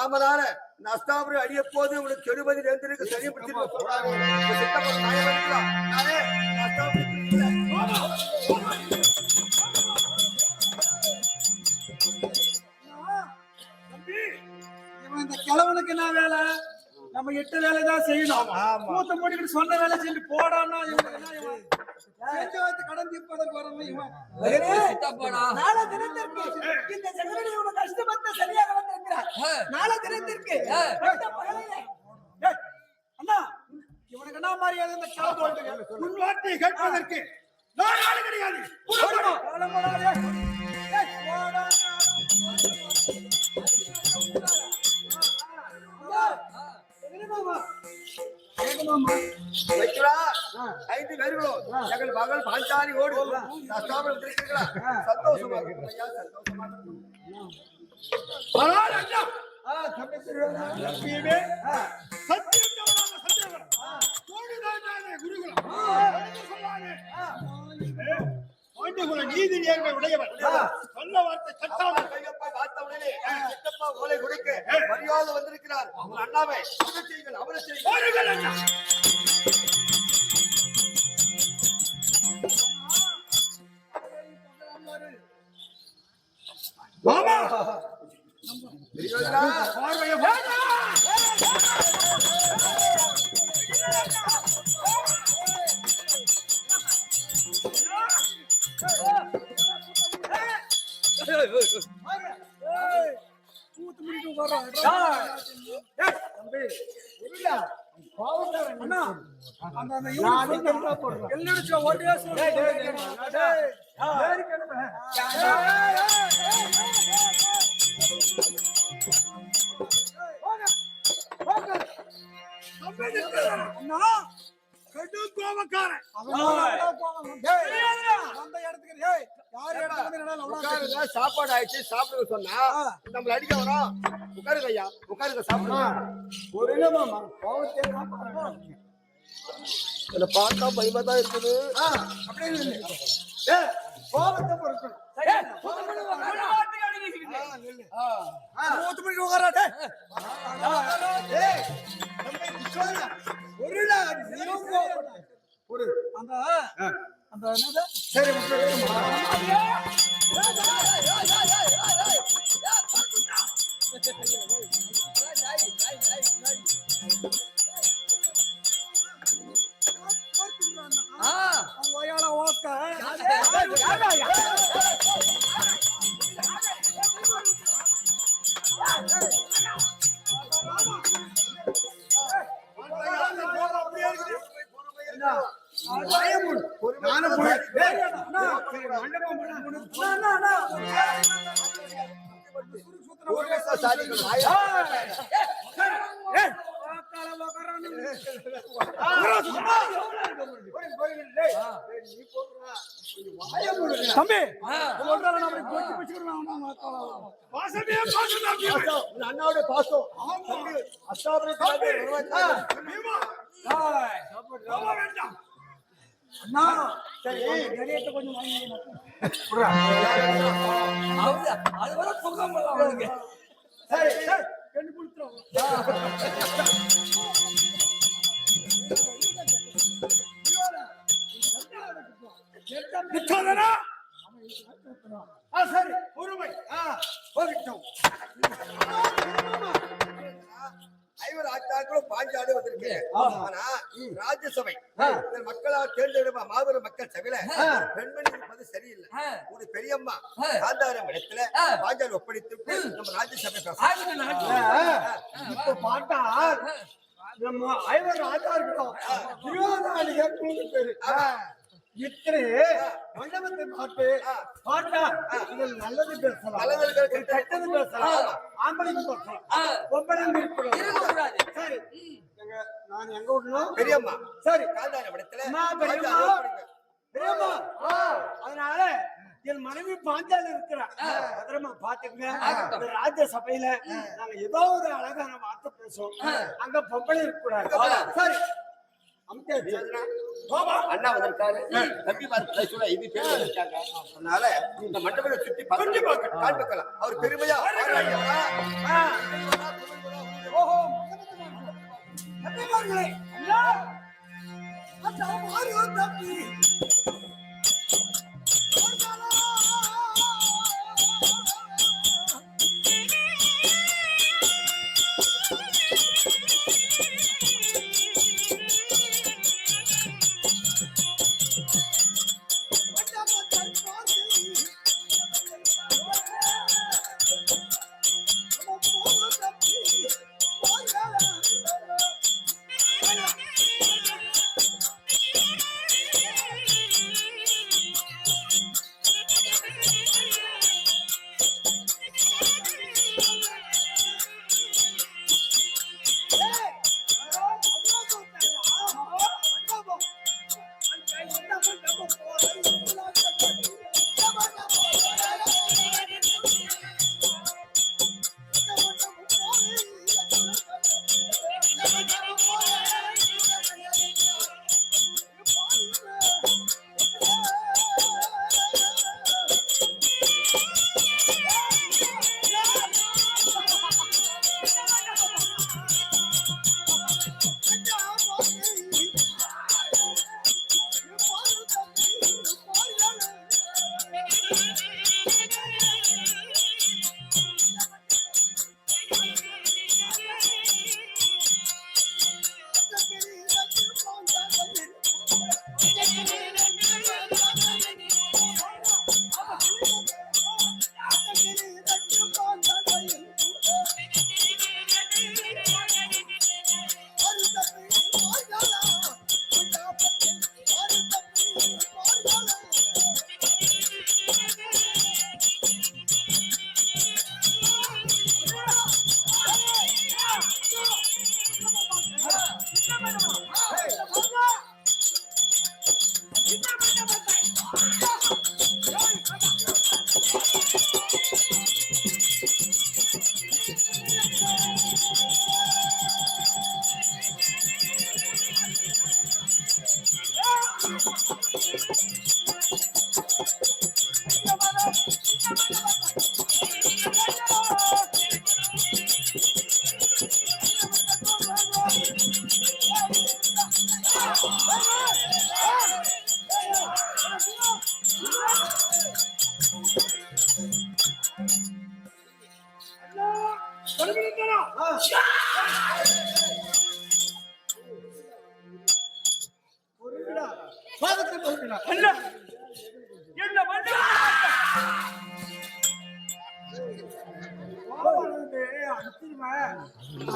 ராமதான இந்த அஸ்தாபுரி அடிய போது உங்களுக்கு கெடுபதி நேர்ந்திருக்கு சரி பிடிச்சிருக்க இந்த கிழவனுக்கு என்ன வேலை? நம்ம 8 வேலைதான் செய்யணும். மூத்த மூடிக்கிட்டு சொன்ன வேலை செஞ்சு போடான்னா கடன் தீர்ப்பதற்கு வரணும் இவன். நாளை தினத்திற்கு இந்த ஜெகனடி உனக்கு கஷ்டப்பட்டு சரியாக வந்திருக்கிறார். நாளை தினத்திற்கு அண்ணா இவனுக்கு என்ன மரியாதை? இந்த கிழவன் உன் வார்த்தையை கேட்பதற்கு நான் ஆளு கிடையாது. ஐந்து பேர்களும் எங்கள் மகள் பாஞ்சாலி ஓடு சந்தோஷமா நீதி நேர்மை உடையவர் சொன்ன வார்த்தை பார்த்தவுடனே ஓலை கொடுக்க மரியாதை வந்திருக்கிறார். அண்ணாவை செய்யுங்கள், அவரை செய்யுங்கள். சாப்பாடு ஆயிடுச்சு, சாப்பிடுங்க சொன்னா நம்மள அடிக்க வரோம். உட்காருங்க ஐயா, உட்காருங்க, சாப்பிடுங்க. பார்த்தா பயமா தான் இருக்குது. கோபத்தை பொறுக்கணும். சரி தம்பி அண்ணாவுடைய பாசம் சரி பொறுமை ஐவர் ஆச்சார்களும் பாஞ்சாடு வந்திருக்கேன். ஆனா ராஜ்யசபை மக்களால் தேர்ந்தெடுப்ப மாபெரும் மக்கள் சபையில பெண்மணி இருப்பது சரியில்லை. ஒரு பெரியம்மா காந்தாரம் இடத்துல பாஞ்சாடு ஒப்படைத்து நம்ம ராஜ்யசபை இப்ப பார்த்தா நம்ம ஐவர் ராஜா இருக்கட்டும் 20 பேரு இத்தனை மண்டபத்தை பார்த்தா நல்லது பேசலாம், கெட்டது பேசலாம், ஆம்பளைக்கு பேசலாம், பொம்பளைங்க இருக்கக்கூடாது. சரி நான் எங்க விடணும்? பெரியம்மா. சரி காந்தாரம் இடத்துல பெரியம்மா. அதனால என் மனைவி பாஞ்சால இருக்கிறார், பத்திரமா பாத்துக்கங்க. ராஜ்யசபையில நாங்க ஏதோ ஒரு அழகான வார்த்தை பேசுவோம், அங்க பொம்பளை இருக்கக்கூடாது. சரி அண்ணா வந்திருக்காரு, தம்பி பார்த்து இது பேர் வந்திருக்காங்க. அதனால இந்த மண்டபத்தை சுத்தி காண்பிக்கலாம். அவர் பெருமையா பெரியவர்களே அந்த மாரியோ தம்பி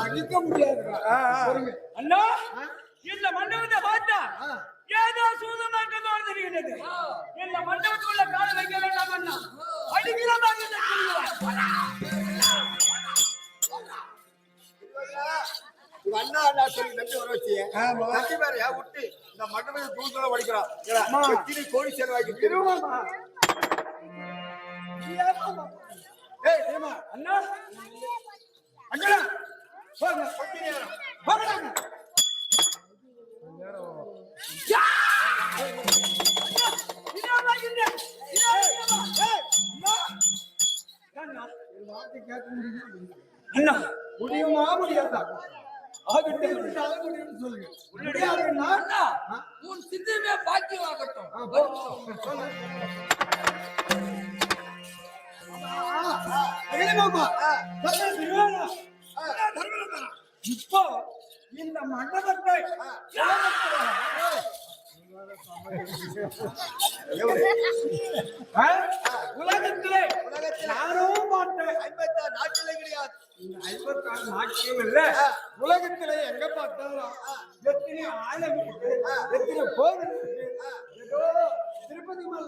அடிக்க முடியாது அண்ணா இந்த மண்டபத்தை பார்த்தா ஏதோ சூதமாக தெரிகிறது. இந்த மண்டபத்துக்குள்ள கால வைக்க வேண்டாம் அண்ணா. அடிக்கிறதாக அண்ணா அண்ணா சொல்லி நம்பி வர வச்சியே நம்பி வேறையா விட்டு இந்த மண்டபத்தை தூத்துல வடிக்கிறான் கோடி செலவாக்கி திருவாமா அண்ணா அண்ணா அண்ணா முடியுமா முடியாதா சொல்லுங்க அண்ணா உன் சித்தமே பாக்கியமாகட்டும். இப்போ இந்த மண்டபத்தை உலகத்திலே நானும் பார்த்தேன். 56 நாட்டிலே கிடையாது. 56 நாட்டிலும் இல்ல உலகத்திலே எங்க பார்த்தாலும் எத்தனை ஆழம் இருக்கு, எத்தனை கோவில் இருக்கு. ஏதோ திருப்பதி மலை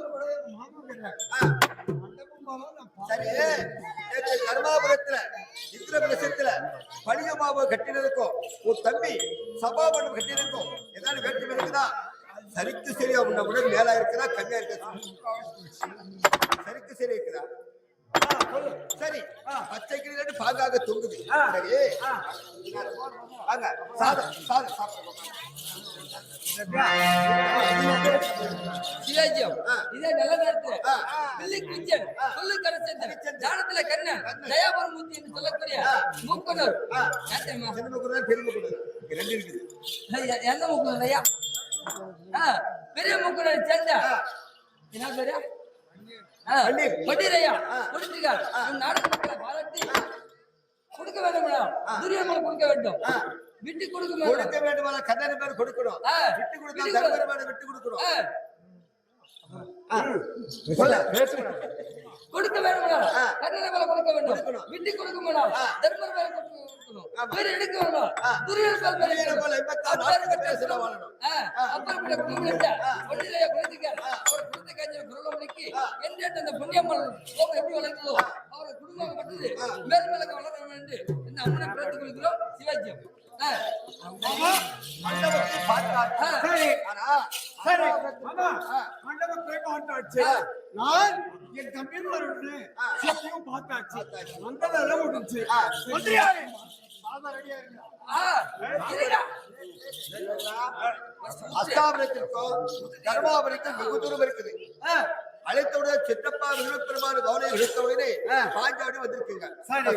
மண்டபம் சரி, தர்மாபுரத்துல இந்திரபிரசத்துல பணியமாவை கட்டினதுக்கும் உன் தம்பி சபாபண்டம் கட்டினதுக்கும் ஏதாவது வேற்றுமை இருக்குதா? சரிக்கு சரியா உன்னை விட மேலா இருக்குதா கம்மியா இருக்குதா? சரிக்கு சரி இருக்குதா? சரி, பச்சை கிளி பாங்காக தொங்குது. சரி வாங்க சாதம் சாதம் சாப்பிடுங்க. சிவாஜியம் இதே நல்ல நேரத்துல பில்லி குஞ்சன் சொல்லு கரச்சந்திரன் ஞானத்துல கண்ணன் தயாபுரம் மூர்த்தி என்று சொல்லக்கூடிய மூக்கனூர் சின்ன முக்குதான் பெரிய முக்குதான் ரெண்டு இருக்குது. எந்த மூக்கனூர் ஐயா? பெரிய மூக்கனூர் சேர்ந்த என்ன பேரு? பன்னீரையா கொடுத்துக்கார். நாடக மக்களை பாராட்டி கொடுக்க வேண்டும் மேடம். துரியம்மன் கொடுக்க வேண்டும். விட்டு கொடுக்க வேண்டுமான கண்ணன் பேர் கொடுக்கணும். விட்டு கொடுத்தா தர்மபுரம் விட்டு கொடுக்கணும். கொடுக்க வேண்டும் கண்ணனை மேல கொடுக்க வேண்டும். விட்டு கொடுக்க மேடம். தர்மபுரம் மேல கொடுக்கணும். பேர் எடுக்க வேண்டும். துரியம்மன் பேர் போல நாட்டுக்கு பேசுற வாழணும். அப்புறம் பன்னீரையா கொடுத்துக்கார். அவர் கொடுத்த காஞ்சல் குருளமணிக்கு எந்த அந்த புண்ணியம்மன் கோபம் எப்படி வளர்ந்ததோ அவரை குடும்பம் பட்டது மேல் மேல வளர வேண்டும் இந்த அம்மனை பிரார்த்தி கொள்கிறோம். சிவாஜியம் மண்டபத்தை பார்த்தாச்சு. சரி ஆனா சரி மாமா மண்டபத்தை பார்த்தாச்சு. நான் என் தம்பிமாரோட சத்தியம் பார்த்தாச்சு. அந்த வேலை முடிஞ்சு மந்திரியாரே மாமா ரெடியா இருக்கா? அஸ்தாபுரத்திற்கும் தர்மாபுரத்துக்கும் வெகு தூரம் இருக்குது. அழைத்தவுடன் சித்தப்பா விருப்பெருமான கவலை எடுத்தவுடனே பாஞ்சாடி வந்திருக்கீங்க.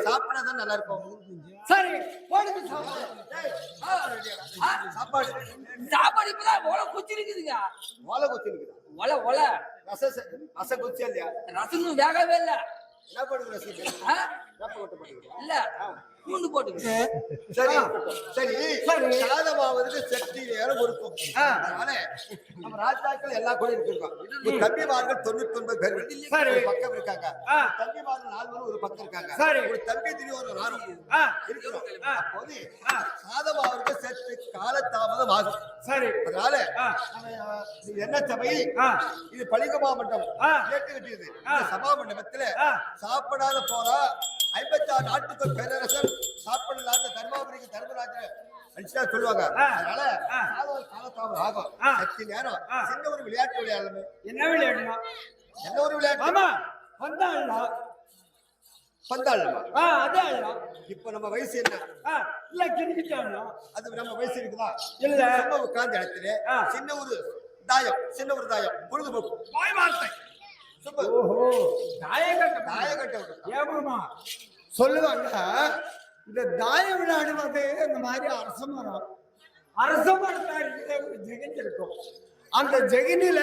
சாப்பிடாதான் நல்லா இருக்கும். சரி போடுங்க சாப்பாடு சாப்பாடு இப்பதான் ஓலை குச்சி இருக்குதுங்க. ஓலை குச்சி இருக்குதா? ஒலை ஒலை ரசம் குச்சியா இல்லையா? ரசமும் வேகவே இல்ல. என்ன பண்ணுங்க ரசம் இல்ல பூண்டு போட்டுங்க. சரி சரி சாதமாவதுக்கு சக்தி நேரம் இருக்கும். அதனால நம்ம ராஜாக்கள் எல்லா கூட இருக்கோம். தம்பிமார்கள் 99 பேர் ஒரு பக்கம் இருக்காங்க. தம்பிமார்கள் 4 பேர் ஒரு பக்கம் இருக்காங்க. ஒரு தம்பி திடீர் நானும் இருக்கிறோம். அப்போது சாதமாவதுக்கு சற்று காலதாமதம் ஆகும். சரி அதனால என்ன சபை இது பளிங்கமா மண்டபம் கேட்டு கட்டியது. சபா மண்டபத்துல சாப்பிடாத போறா 56 நாட்டுக்கு பேரரசர் சாப்பிடலாத தர்மாபுரிக்கு தர்மராஜர் அடிச்சா சொல்லுவாங்க. அதனால காலத்தாமதம் ஆகும். சக்தி நேரம் சின்ன ஒரு விளையாட்டு விளையாடலாமே. என்ன விளையாடலாம்? என்ன ஒரு விளையாட்டு? மாமா பந்தாடலாம். பந்தாடலாமா? அதான் இப்ப நம்ம வயசு என்ன? இல்ல கிரிக்கெட். அது நம்ம வயசு இருக்குதா? இல்ல நம்ம உட்கார்ந்த இடத்துல சின்ன ஒரு தாயம் பொழுதுபோக்கு வாய் வார்த்தை. ஓஹோ தாயக்கட்ட ஏமாமா சொல்லுவாங்க. இந்த தாய விளையாடுவது இந்த மாதிரி அரச மரத்தாரு ஜெகன் இருக்கும். அந்த ஜெகனில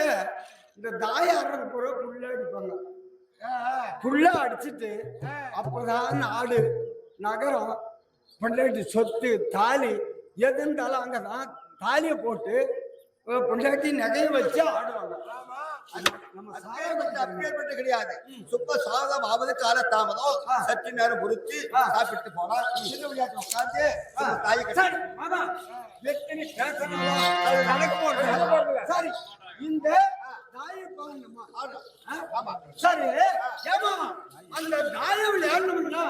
இந்த தாய ஆடுறது பூரா புள்ள அடிப்பாங்க. புள்ள அடிச்சுட்டு அப்பதான் நாடு நகரம் பொண்டாட்டி சொத்து தாலி எது இருந்தாலும் அங்கதான் தாலியை போட்டு பொண்டாட்டி நகையை வச்சு ஆடுவாங்க. அப்பேற்பட்டு கிடையாது. சுப்ப சாதம் ஆவது கால தாமதம் சற்று நேரம் பொறுத்து சாப்பிட்டு போனா சின்ன விளையாட்டு உட்கார்ந்து தாயை கட்டி சரி இந்த தாயை ஆமா சரி ஏமா அந்த தாயை விளையாடணும்னா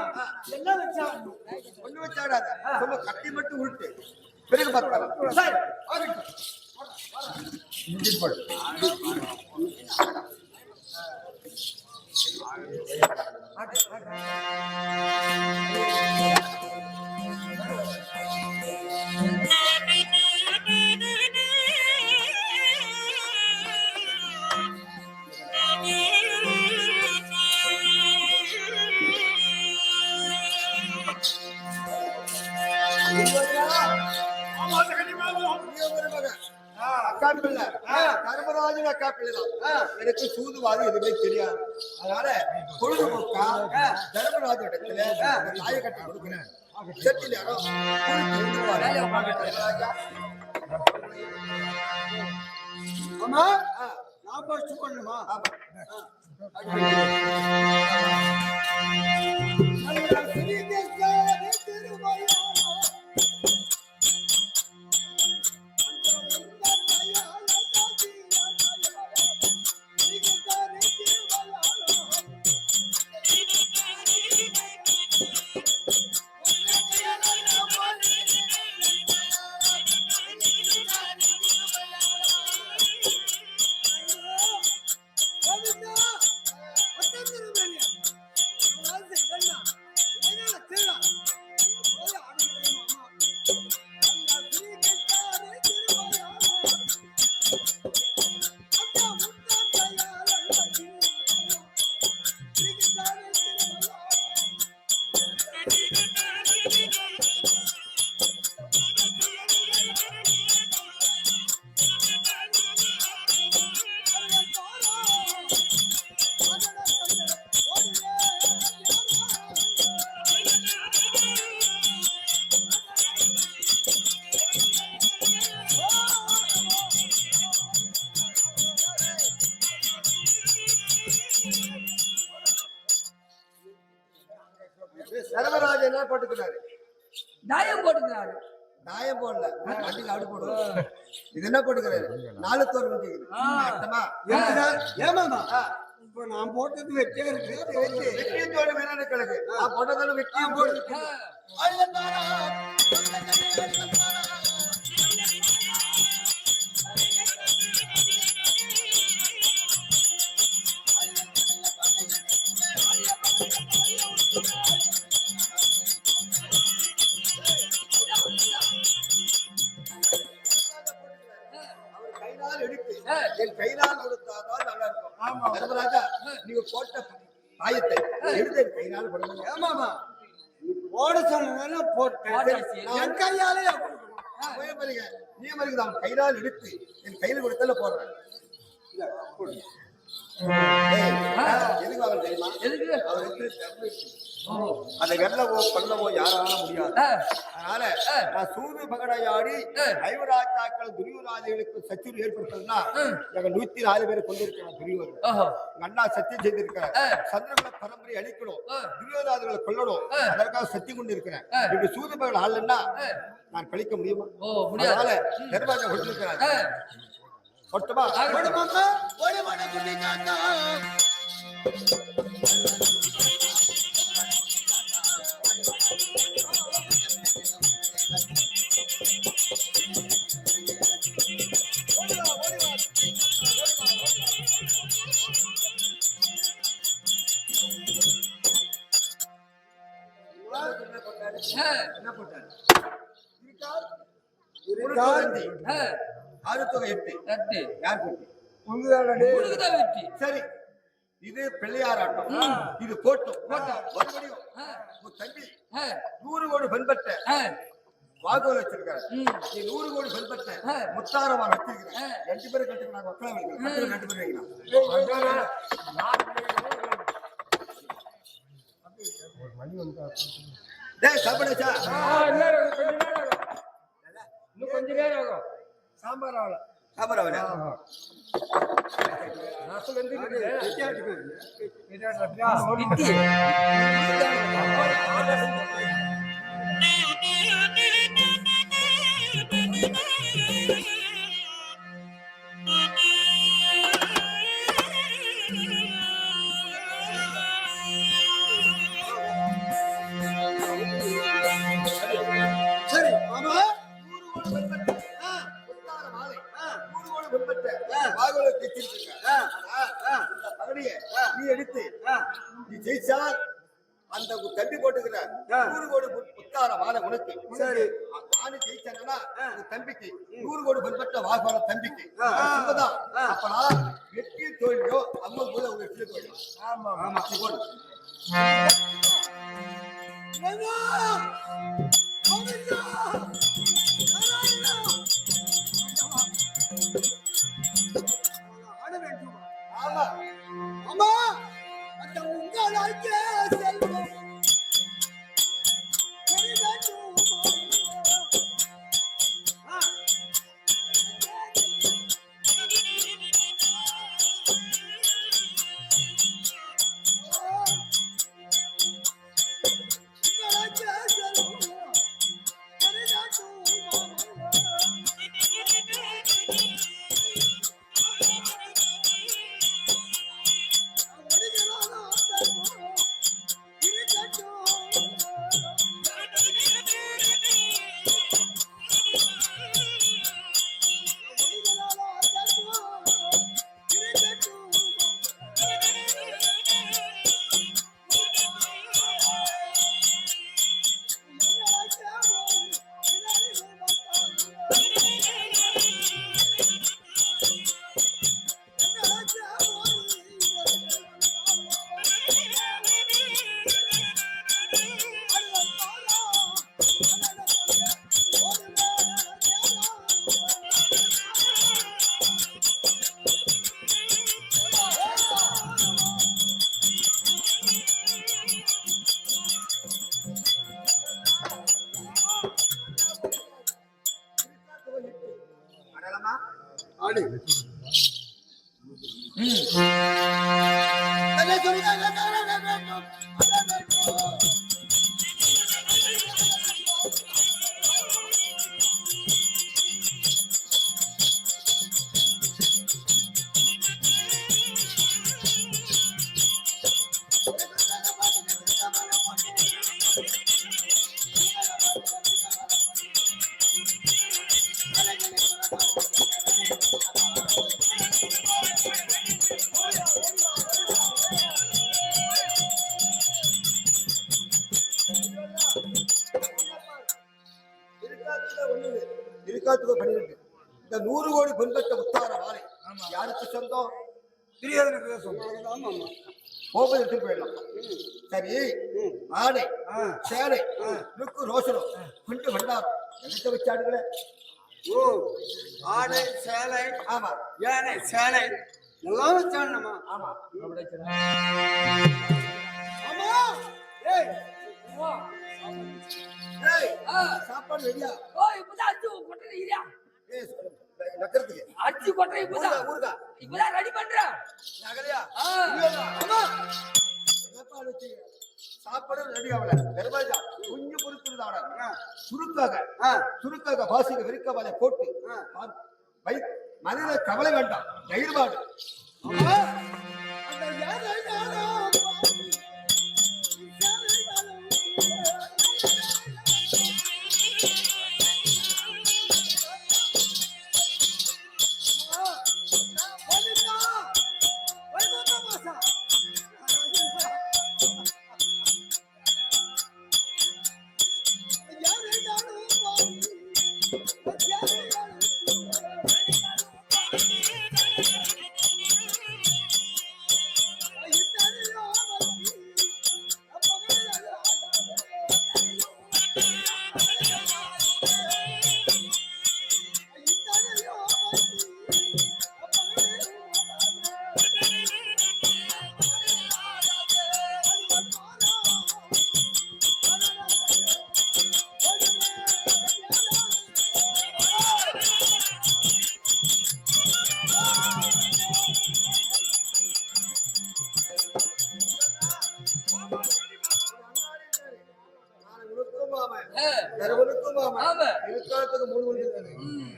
என்ன வச்சாடணும்? ஒண்ணு வச்சாடாத சும்மா கட்டி மட்டும் உருட்டு பிறகு பார்க்கலாம். சரி அக்கா பிள்ளை தர்மராஜன் அக்கா பிள்ளை தான். எனக்கு சூதுவாது எதுவுமே தெரியாது. அதனால பொழுதுபோக்கா தர்மராஜ இடத்துல தாயை கட்டி கொடுக்கிறேன். சற்று நேரம் ஆமா நான் பஸ்ட் பண்ணுமா? தாயம் போட்டுக்கிறாரு. தாயம் போடல வண்டியில் அப்படி போடுவோம். இது என்ன போட்டுக்கிறாரு? 4 தோல் வந்துக்குது. அர்த்தமா? ஏமாமா இப்ப நான் போட்டது வெட்டியா இருக்கு. வெட்டியும் தோல் வீரனு கிழக்கு. நான் போட்டதால வெட்டியும் போடு. என் கையினால் கொடுத்தாதான் நல்லா இருக்கும். தர்மராஜா, நீங்க போட்ட தாயத்தை எடுத்து என் கையினால் கொடுங்க. ஏமாமா நீ போட சொன்ன போட்டேன். என் கையாலே நீ மருங்க நான் கையினால் எடுத்து என் கையில கொடுத்தல போடுறேன். எதுக்கு அவன் தெரியுமா? எதுக்கு? அவருக்கு அதை வெல்லவோ கொல்லவோ யாராலும் முடியாது. அதனால நான் சூது பகடையாடி ஐவராஜாக்கள் துரியோராஜர்களுக்கு சச்சுறு ஏற்படுத்தணும்னா எங்க 104 பேரை கொண்டிருக்கிறோம். துரியோர் எங்க அண்ணா சத்தியம் செய்திருக்கிறேன். சந்திரகுல பரம்பரை அழிக்கணும், துரியோராஜர்களை கொல்லணும், அதற்காக சத்தியம் கொண்டு இருக்கிறேன். இப்படி சூது பகல் ஆளுன்னா நான் கழிக்க முடியுமா? அதனால தர்மராஜா கொடுத்திருக்கிறார். ஒட்டுமா என்ன போட்டாரு? ஆறு தொகை 8 யார் போட்டு? உனக்குதான் வெற்றி. சரி, இது பிள்ளையார் ஆட்டம். இது கோட்டம். மறுபடியும் உன் தம்பி 100 கோடி பெண்பட்ட வாகோல் வச்சிருக்காரு. நீ 100 கோடி பெண்பட்ட முத்தாரமா வச்சிருக்கிறேன். 2 பேரும் கட்டுக்கிறாங்க. மக்களவை 2 பேர் வைக்கலாம். சாப்பிடுச்சா? இன்னும் கொஞ்ச நேரம் ஆகும். சாம்பார் ஆகல. சாம்பார் ஆகல. ரசம் வந்து நீ எடுத்து நீ ஜெயிச்சால் அந்த தம்பி போட்டுக்கிற 100 கோடி புத்தார வாழ உனக்கு. சரி, நானும் ஜெயிச்சேன்னா தம்பிக்கு 100 கோடி பெண்பட்ட வாகோல தம்பிக்கு. அப்பனா வெற்றி தோல்வியோ அம்மா போல அவங்க வெற்றி தோல்வியோ. ஆமா ஆமா போடு. ஆமா அம்மா அந்த உங்களாக்கே செல்வம் இருக்காத்துக்கு 12 இந்த 100 கோடி பின்பற்ற முத்தார மாலை யாருக்கு சொந்தம்? தெரியாதனுக்கு சொன்னாங்க. ஆமா ஆமா. கோபம் எடுத்துட்டு போயிடலாம். சரி, ஆடை சேலை லுக்கு ரோஷனம் குண்டு பண்டாரம் எந்த வச்சாடுங்களே? ஓ, ஆடை சேலை, ஆமா யானை சேலை எல்லாம் வச்சானமா? ஆமா. ஆமா. ஏய் ஏய், சாப்பாடு ரெடியா? ஓ இப்பதான் அச்சு கொட்டை இல்லையா? ஏய், நக்கறதுக்கு அச்சு கொட்டை இப்பதான் ஊர்கா இப்பதான் ரெடி பண்றேன். நகலையா? ஆமா. என்னப்பா வச்சு சாப்பாடு ரெடி ஆகல. தர்மராஜா கொஞ்சம் பொறுத்துருந்தாடா. சுருக்காக பாசிக விரிக்க வலை போட்டு வை. மனித கவலை வேண்டாம், தைரியமாடு. ஆமா. அந்த யானை யானோ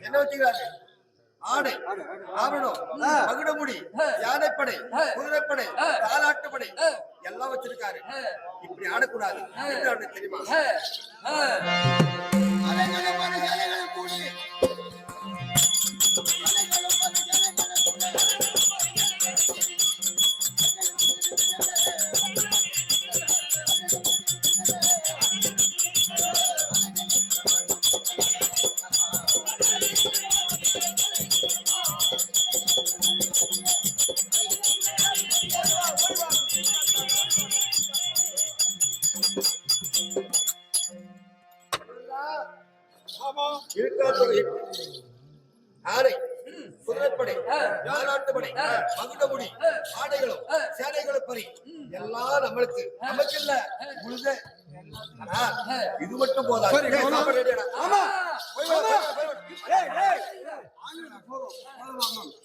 என்ன வச்சுக்கிறாரு? ஆடை ஆவணம் மகுடமுடி யானைப்படை குதிரைப்படை தாலாட்டுப்படை எல்லாம் வச்சிருக்காரு. இப்படி ஆடக்கூடாது என்று அவனுக்கு தெரியுமா? ஆடை குதிரைப்படை தாலாட்டுப்படை மகுடமுடி ஆடைகளும் சேலைகளும் பறி எல்லாம் நம்மளுக்கு நமக்கு இல்ல முழுத. ஆனா இது மட்டும் போதாது.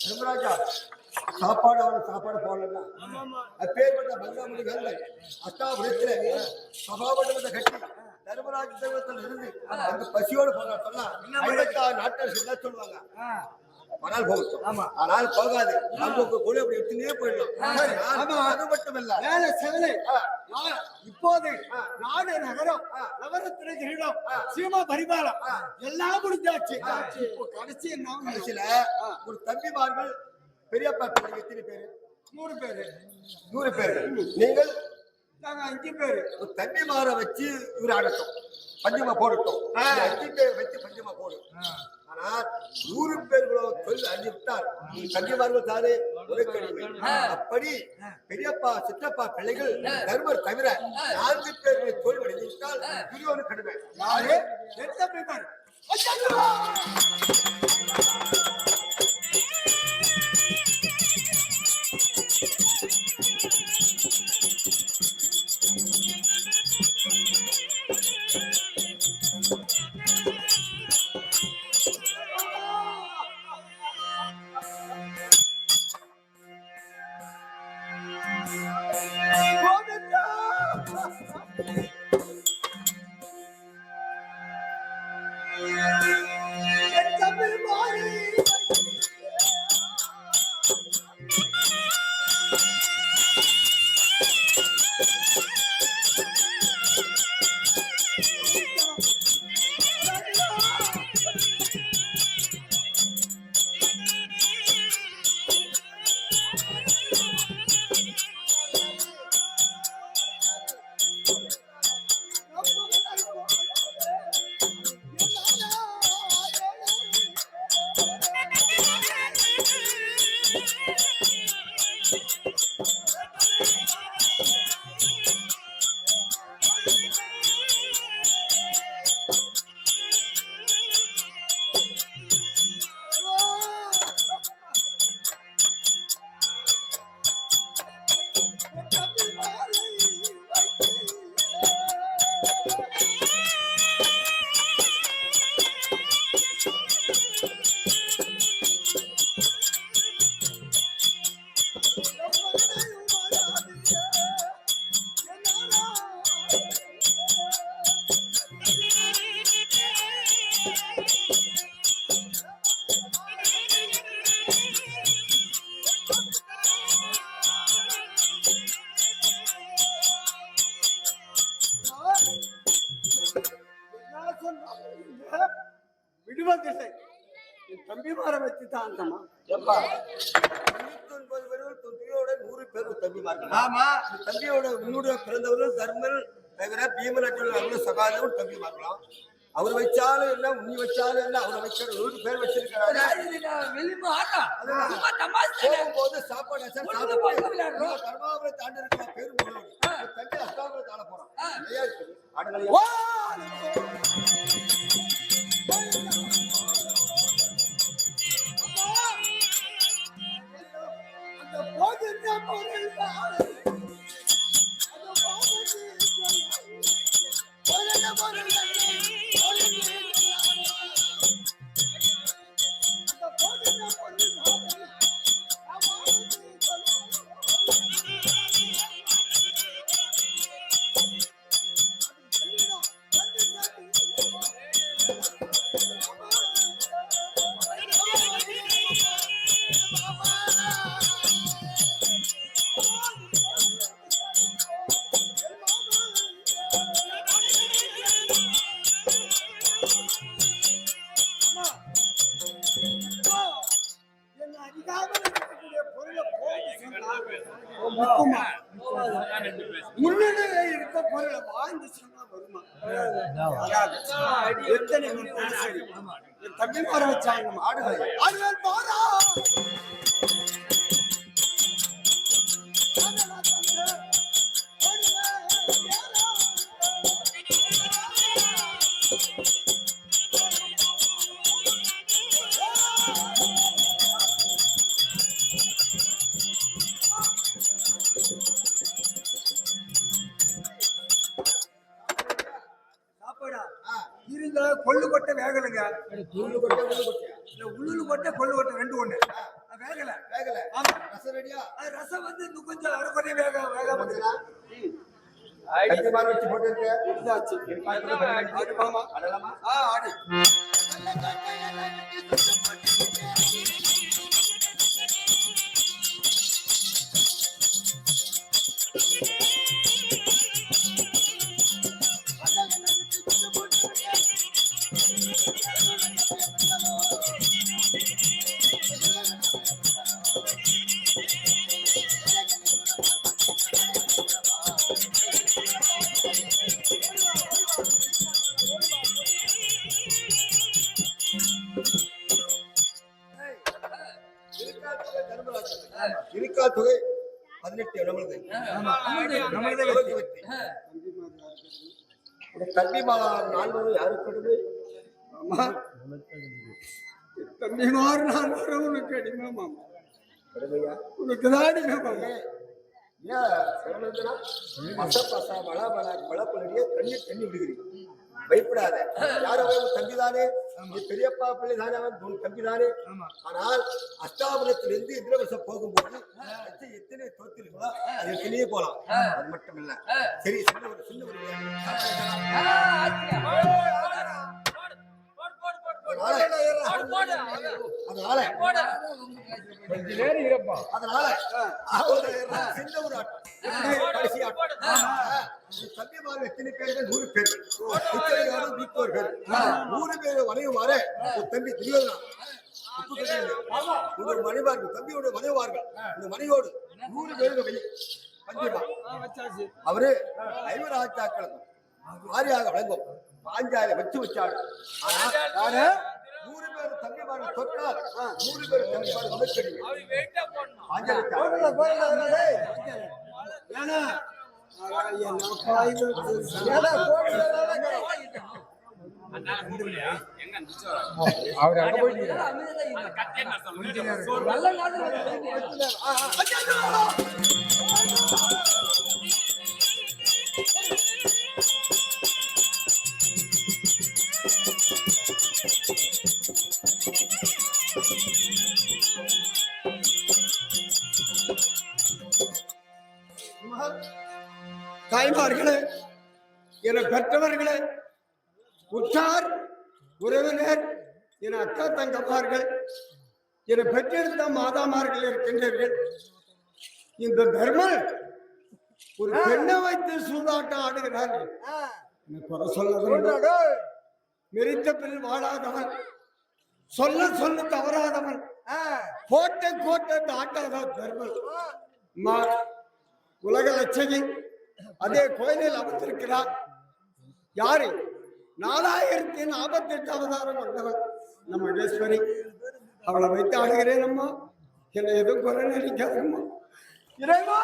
தர்மராஜா சாப்பாடு அவனுக்கு சாப்பாடு போடல. அப்பேற்பட்ட பங்காமணி வேந்தன் அஷ்டாபுரத்திலே சபாபண்டத்தை கட்டி தர்மராஜ தேவத்தில் இருந்து அந்த பசியோடு போக சொன்னா 56 நாட்கள் செல்ல சொல்லுவாங்க. ஆனால் போகட்டும். ஆனால் போகாது. நமக்கு கூட அப்படி எடுத்துனே போயிடலாம். அது மட்டும் இல்ல வேலை செவலை இப்போது நாடு நகரம் நவரத்தின கிரீடம் சீமா பரிபாலம் எல்லாம் முடிஞ்சாச்சு. இப்போ கடைசி என்ன? கடைசியில ஒரு தம்பிமார்கள் பெரியப்பா பிள்ளைங்க எத்தனை பேரு? 100 பேரு. 100 பேரு. நீங்கள்? நாங்க 5 பேரு. ஒரு தம்பிமார வச்சு இவர் ஆடட்டும், பஞ்சமா போடட்டும். 5 பேர் வச்சு பஞ்சமா போடும். ஆனா 100 பேர்களோ சொல்லி அஞ்சு விட்டார். தம்பிமார்கள் தானே உரைக்கடிமை. அப்படி பெரியப்பா சித்தப்பா பிள்ளைகள் தர்மர் தவிர 4 பேர்களை தோல்வி அடைந்துவிட்டால் துரியோனு கடுமை. யாரு? எந்த பேர்? என்ன சொன்னாலும் விடுவதில்லை. என் தம்பிமாரை வச்சுதான் அந்தமா. எப்பா 99 பேர்கள் தம்பியோட 100 பேர் தம்பிமார்கள். ஆமா, தம்பியோட உன்னுடைய பிறந்தவர்கள் தர்மன் தவிர பீமன் அவர்கள் சகாதேவன் தம்பிமார்களாம். அவர் வச்சாலும் என்ன, உன்னி வச்சாலும் என்ன, அவரை வச்ச 100 பேர் வச்சிருக்கிறாங்க. போகும்போது சாப்பாடு தர்மாபுரத்தை தாண்டி இருக்கிற பேரு தம்பி அஷ்டாபுரத்தை தாழ போறோம். நிறையா இருக்குது ஆடுகள். முன்னிலையில இருக்க பொருளை வாழ்ந்து சொன்னா வருமா? எத்தனை என் தம்பிமாரை வச்சாங்க ஆடுகள். ஆடுகள் போறா இருந்த கொள்ளு கொட்டை வேகலைங்க. உள்ளுல கொட்டை கொள்ளு கொட்டை ரெண்டு ஒண்ணு வேகல. ஆமா, ரசம் ரெடியா? ரசம் வந்து இன்னும் கொஞ்சம் அரைக்குறைய வேக வச்சு போட்டு ஆடு. இருக்கா தொகை 18 நம்மளது. தம்பிமார் 400 யாருக்கு? தம்பிமார் 400 உனக்கு அடிமை மாமா. உனக்கு தான் அடிமை மாமா. தண்ணி விடுகிறீங்க, பயப்படாத. யாரோ தம்பிதானே, பெரியப்பா பிள்ளை தானே, அவன் தம்பிதானே. ஆனால் அஷ்டாபுரத்திலிருந்து இந்திரவசம் போகும்போது எத்தனை தோத்திருக்கோ அது எத்தனையே போலாம். அது மட்டும் இல்ல. சரி, சின்ன ஒரு அதனால சின்ன ஒரு ஆட்டம், கடைசி ஆட்டம். தம்பிமார்கள் எத்தனை பேர்கள்? 100 பேர். 100 பேர் வணையுமாறு தம்பி துரியோதனா மணிவார்கள், தம்பியோட மனைவார்கள். இந்த மனையோடு 100 பேருக்கு அவரு 50 ஆட்சாக்கள் வாரியாக வழங்கும். பாஞ்சாலை வச்சாடு. ஆனா 100 பேர் தம்பிமார்கள் தொட்டால் 100 பேர் தம்பிமார்கள் அமைச்சடிங்க. அவர் அங்க போயிட்டு தாய்மார்களே, என பெற்றவர்களே, உற்றார் உறவினர், என் அக்கா தங்கமார்கள், என்னை பெற்றெடுத்த மாதாமார்கள் இருக்கின்றீர்கள். இந்த தர்மன் ஒரு பெண்ணை வைத்து சூதாட்டம் ஆடுகிறார்கள். குறை சொல்ல மெரித்த பின் வாழாதவன், சொல்ல தவறாதவன், கோட்டை தாட்டாத தர்மன். உலக லட்சகி அதே கோயிலில் அமர்ந்திருக்கிறார். யாரு? 4048 அவதாரம் வந்தவன் நம்ம மகேஸ்வரி. அவளை வைத்து ஆடுகிறேன் அம்மா. என்னை எதுவும் குறை நினைக்காதம்மா. இறைவா,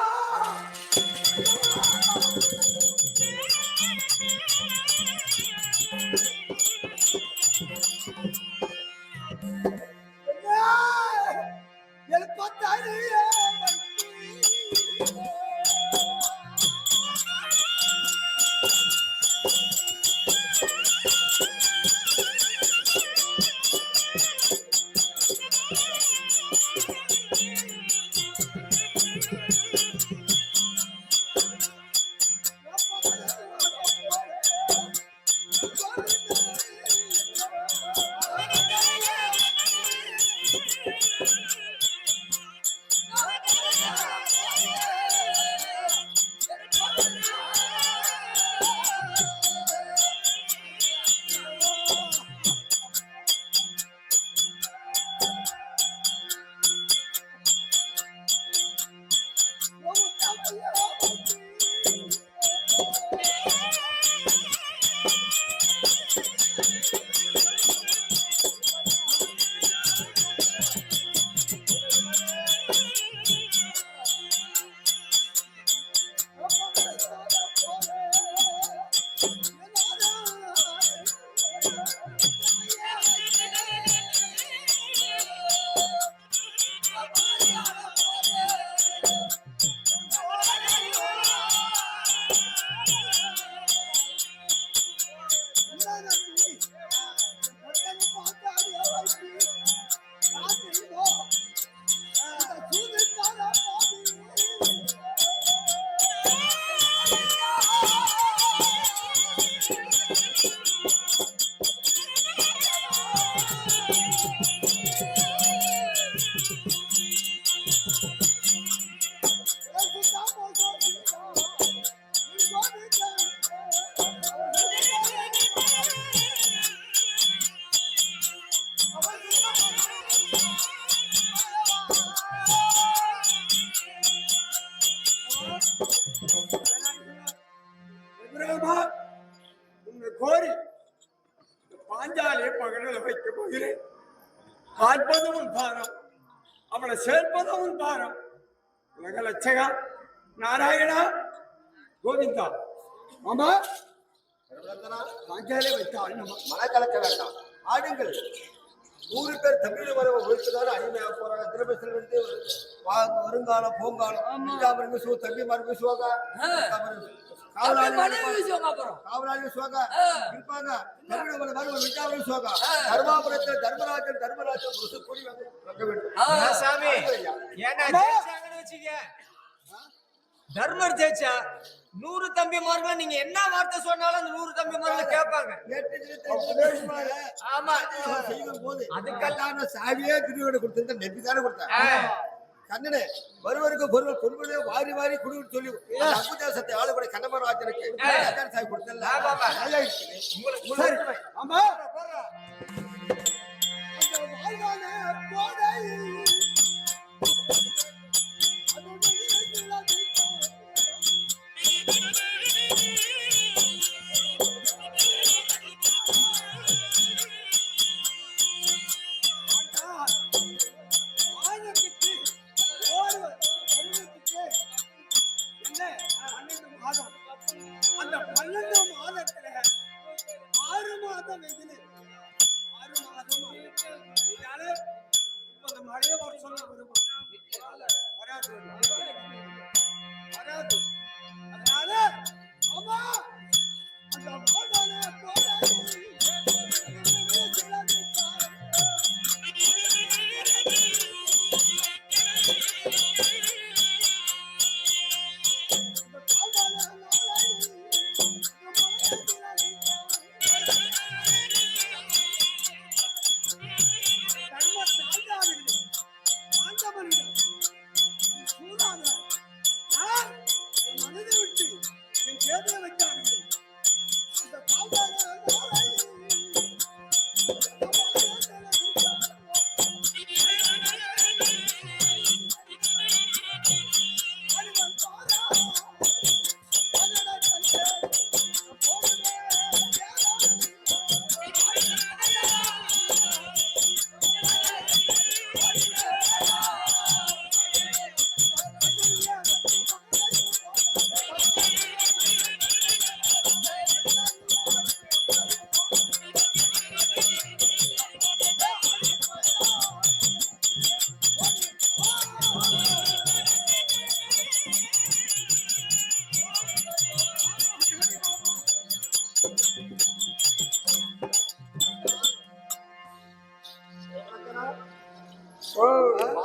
உன்னை கோரி பாஞ்சாலியை பகலில் வைக்க போகிறேன். பார்ப்பதும் பாரம், அவளை சேர்ப்பதும் பாரம். உலக லட்சகா, நாராயணா, கோவிந்தா, மாமா பாஞ்சாலியை வைத்தால் மனக்கலக்க வேண்டாம், ஆடுங்கள். 100 பேர் தமிழ் வரவை ஒழித்துதான் அடிமையாக போறாங்க. திருப்பத்தில் வந்து வருங்காலம் போங்காலம் தம்பி மரம் வீசுவாங்க, காவலாளி வீசுவாங்க இருப்பாங்க. தமிழ் வர விஞ்ஞாபனம் வீசுவாங்க. தர்மாபுரத்தில் தர்மராஜன் கூடி வந்து வைக்க வேண்டும். சாமி தர்மர் ஜெயிச்சா 100 தம்பிமார்கள் நீங்க என்ன வார்த்தை சொன்னாலும் அந்த 100 தம்பிமார்கள் கேட்பாங்க. ஆமா, செய்யும் போது அதுக்கெல்லாம் சாவியே திருவிட கொடுத்திருந்த நெப்பிதானே கொடுத்தாங்க. கண்ணனே வருவருக்கு பொருள் பொருளே வாரி வாரி குடிவிட்டு சொல்லி அம்புதாசத்தை ஆளுபடை கண்ணமராஜனுக்கு சாவி கொடுத்தல. ஆமா, அந்த 12 மாதத்துல 6 மாதம் வெயில்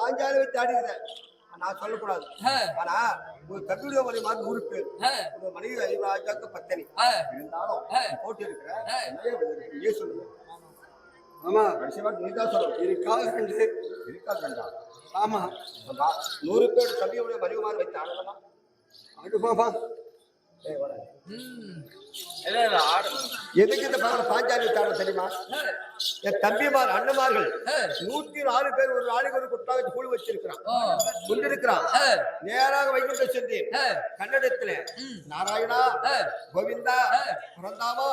பாஞ்சாலி வச்சு ஆடிக்கிறேன் நான் சொல்லக்கூடாது. ஆனா ஒரு தகுதியோ மணி மாதிரி 100 பேர் ஒரு மனைவி 5,000 பத்தனி இருந்தாலும் போட்டி இருக்கிறேன் ஏன் சொல்லுங்க. ஆமா கடைசியா நீதான் சொல்லணும். இருக்கா கண்டா ஆமா 100 பேர் தம்பியோட மனைவி மாதிரி வைத்து ஆடலாமா? அது பாப்பா எதுக்கு இந்த படம் பாஞ்சாலி வச்சாலும் தெரியுமா? என் தம்பிமார் அண்ணமார்கள் 104 பேர் ஒரு நாளைக்கு ஒரு குட்டாக கூழ் வச்சிருக்கிறான் கொண்டிருக்கிறான். நேராக வைகுண்ட சென்றேன். கன்னடத்துல நாராயணா கோவிந்தா பரந்தாமா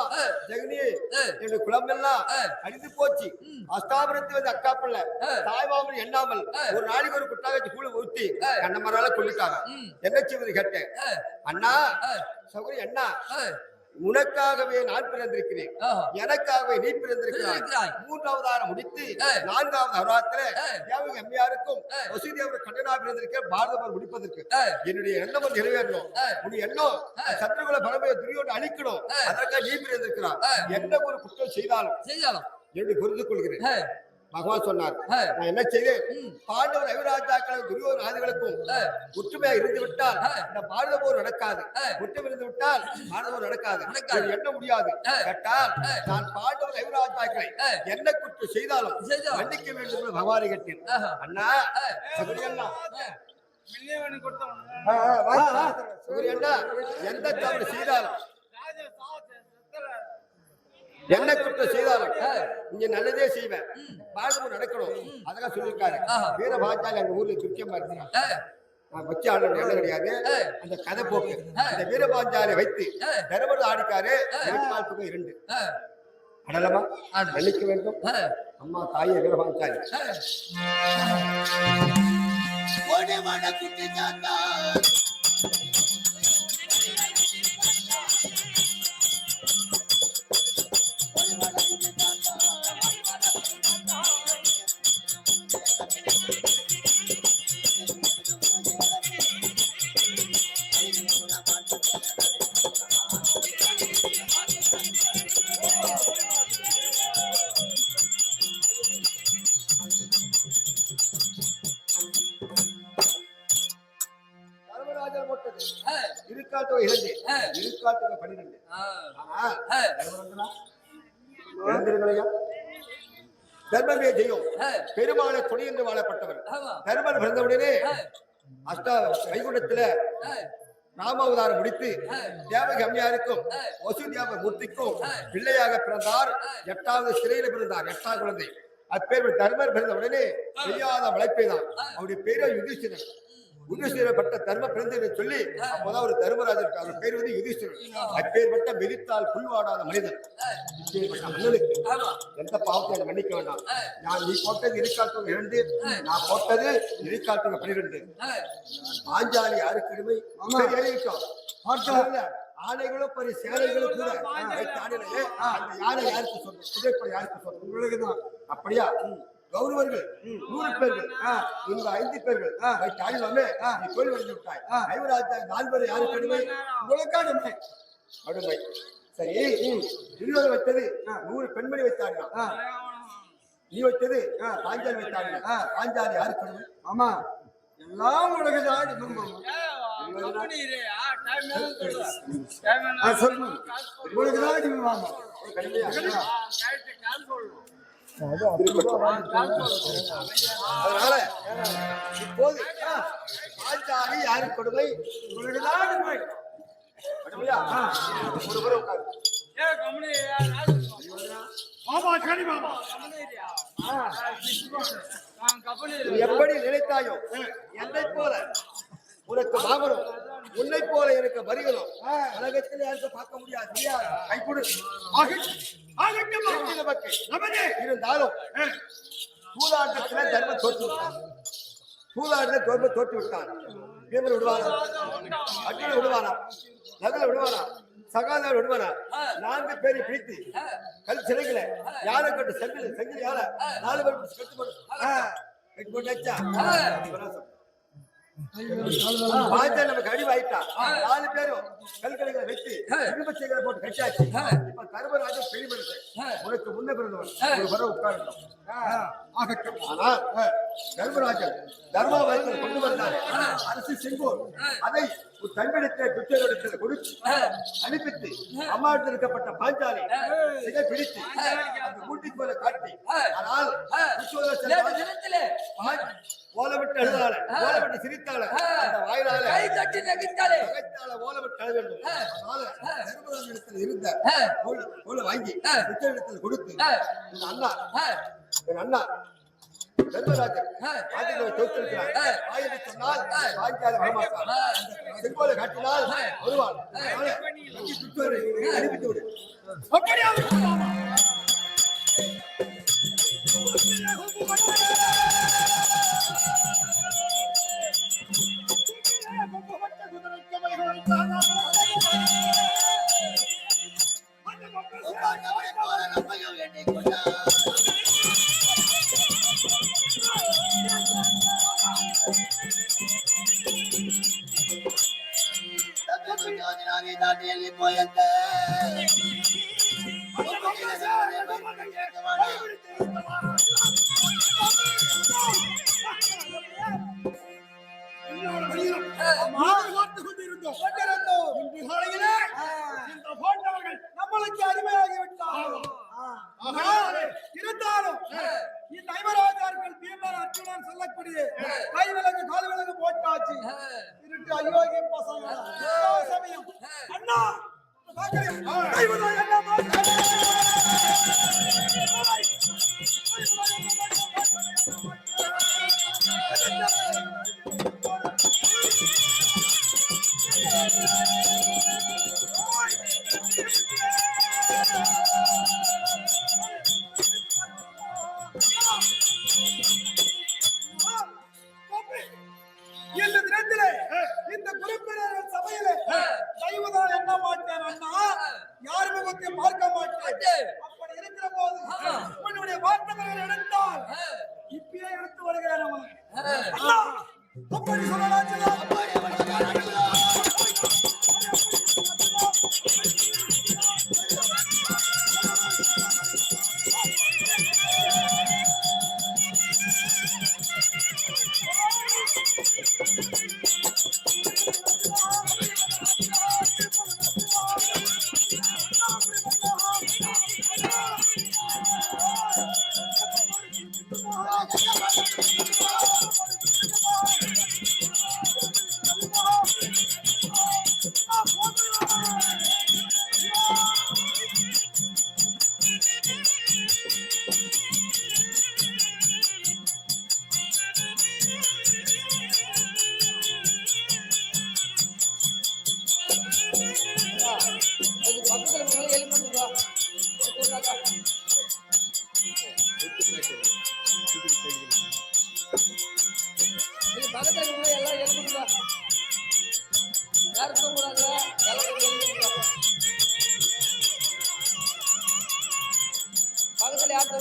ஜெகனி என்னுடைய குளமெல்லாம் அழிந்து போச்சு. அஸ்தாபுரத்து வந்து அக்கா பிள்ளை தாய்மாமல் எண்ணாமல் ஒரு நாளைக்கு ஒரு குட்டாக கூழ் ஊற்றி கண்ணமரால சொல்லிட்டாங்க. என்ன செய்வது கேட்டேன். அண்ணா சௌகரி அண்ணா உனக்காகவே நான் பிறந்திருக்கிறேன், எனக்காகவே நீ பிறந்திருக்கிறாய். 3வது ஆரம் முடித்து 4வது அவராத்திர தேவகி அம்மையாருக்கும் வசுதேவர் கண்ணனா பிறந்திருக்க பாரதவர் முடிப்பதற்கு என்னுடைய எண்ணம் நிறைவேறணும். உன் எண்ணம் சத்ருகுல பரமைய துரியோடு அழிக்கணும். அதற்காக நீ பிறந்திருக்கிறார். என்ன ஒரு குற்றம் செய்தாலும் என்று புரிந்து கொள்கிறேன். பகவான் சொன்னார். நான் என்ன செய்தேன். பாண்டவர் ஐவராஜாக்கள் துரியோதன ஆதிகளுக்கும் ஒற்றுமையா இருந்து விட்டால் இந்த பாரத போர் நடக்காது. ஒற்றுமை இருந்து விட்டால் பாரத போர் நடக்காது. என்ன முடியாது கேட்டால் நான் பாண்டவர் ஐவராஜாக்களை என்ன குற்றம் செய்தாலும் மன்னிக்க வேண்டும் என்று பகவானை கேட்டேன். அண்ணா சுகரியண்ணா சுகரியண்ணா எந்த தவறு செய்தாலும் என்ன குற்றம் செய்தாலும் இங்க நல்லதே செய்வேன். பாடமும் நடக்கணும். அதெல்லாம் சொல்லியிருக்காரு. வீரபாஞ்சாலி அங்க ஊர்ல துக்கியமா இருக்கிறாங்க. நான் வச்சு ஆடணும் என்ன கிடையாது. அந்த கதை போக்கு அந்த வீரபாஞ்சாலை வைத்து தர்மர் ஆடிக்காரு. 2 அடலமா மன்னிக்க வேண்டும். அம்மா தாயே வீரபாஞ்சாலி தர்மமே ஜெயம். பெருமாளை துணை என்று வாழப்பட்டவர். தர்மன் பிறந்தவுடனே வைகுண்டத்துல ராமாவதாரம் முடித்து தேவகி அம்மையாருக்கும் வசுதேவ மூர்த்திக்கும் பிள்ளையாக பிறந்தார். 8வது சிறையில பிறந்தார். 8வது குழந்தை. அப்பேர் தர்மர் பிறந்த உடனே தெரியாத வளைப்பேதான். அவருடைய பேரை யுதிஷ்டிரன். யுதிஷ்டிரப்பட்ட தர்ம பிறந்ததை சொல்லி அப்போதான் ஒரு தர்மராஜர். அவர் பேர் வந்து யுதிஷ்டிரன். அப்பேற்பட்ட மெதித்தால் புல்வாடாத மனிதன். மன்னனுக்கு எந்த பாவத்தை மன்னிக்க வேண்டாம். நான் நீ போட்டது இருக்காட்டுங்க 2, நான் போட்டது இருக்காட்டுங்க 12. பாஞ்சாலி யாருக்கு எருமை ஆணைகளும் பெரிய சேனைகளும் கூட அந்த யானை யாருக்கு சொல்ற புகைப்படம் யாருக்கு சொல்ற உங்களுக்குதான். அப்படியா கௌரவர்கள் 100 பேர்கள் இந்த 5 பேர்கள் தாழ்வாமே நீ தோல்வி அடைந்து விட்டாய். ஐவராஜா 4 பேர் யாருக்கு அடிமை? உங்களுக்கான அடிமை. சரி துரியோதனன் வைத்தது 100 பெண்மணி வைத்தாங்க. நீ வைத்தது பாஞ்சாலி வைத்தாங்க. பாஞ்சாலி யாருக்கு அடிமை? ஆமா எல்லாம் உலகதான் அதனால இப்போது பாஞ்சாலி யாருக்கு கொடுமை? ஆமா சரி மாமா. நீ எப்படி நினைத்தாயோ என்னை போல உனக்கு மாபெரும் உன்னை போல எனக்கு வருகிறோம் உலகத்தில் யாருக்கும் பார்க்க முடியாது கைகொடு நமக்கு இருந்தாலும் சூதாட்டத்துல தர்மம் தோற்று விட்டான் சூதாட்டத்துல தர்மம் தோற்று விட்டான் பீமன் விடுவானா அர்ஜுனன் விடுவானா நகுல விடுவானா சகாதேவன் விடுவானா 4 பேரை பிடித்து கல் சிறைகளை யாரை கட்டு செங்கில் யாரை 4 பேர் கட்டு போட்டாச்சா நமக்கு அடி வாய்ட்டா 4 பேரும் கல்கலைகளை வச்சு விரும்பச்சைகளை போட்டு கட்டாச்சு இப்ப கர்மராஜன் பெரிய மனுஷன் உனக்கு முன்ன பிறந்தவன் ஒரு வர உட்கார்ந்தோம் ஆனா கர்மராஜன் தர்மாவரத்தை கொண்டு வந்தார் அரசு செங்கோல் அதை ஒரு தன்னிடத்தை குற்றத்தில் கொடுத்து அனுப்பித்து அம்மாவிடத்தில் இருக்கப்பட்ட பாஞ்சாலி சிகை பிடித்து அந்த கூட்டிக்கு போல காட்டி ஆனால் ஓலவிட்டு அழுதால ஓலவிட்டு சிரித்தால அந்த வாயிலால நகைத்தால ஓலவிட்டு அழ வேண்டும் அதனால கர்மராஜனிடத்தில் இருந்த கோலை வாங்கி குற்றத்தில் கொடுத்து என் அண்ணா தர்மராஜன் ஆதிகளை தோற்றிருக்கிறார் ஆயிரம் சொன்னால் பாஞ்சாலி வரமாட்டார் செங்கோலை காட்டினால் வருவார் அனுப்பித்து விடு நம்மளுக்கு அடிமையாகிவிட்டார் இருந்தாலும் இந்த ஐவராஜார்கள் பீமன் அர்ஜுனன் சொல்லக்கூடிய கை விலங்கு கால் விலங்கு போட்டாச்சு இருட்டு அயோக்கிய பசங்க சமயம் அண்ணா இந்த தினத்திலே இந்த குறிப்பிட்ட சபையிலே தெய்வதான் என்ன மாட்டேன் அண்ணா யார் முகத்தை பார்க்க மாட்டேன் அப்படி இருக்கிற போது உன்னுடைய வார்த்தைகளை எடுத்தால் இப்பயே எடுத்து வருகிறேன் அண்ணா அப்படி சொல்லலாம் பக்கத்துல யார்கிட்ட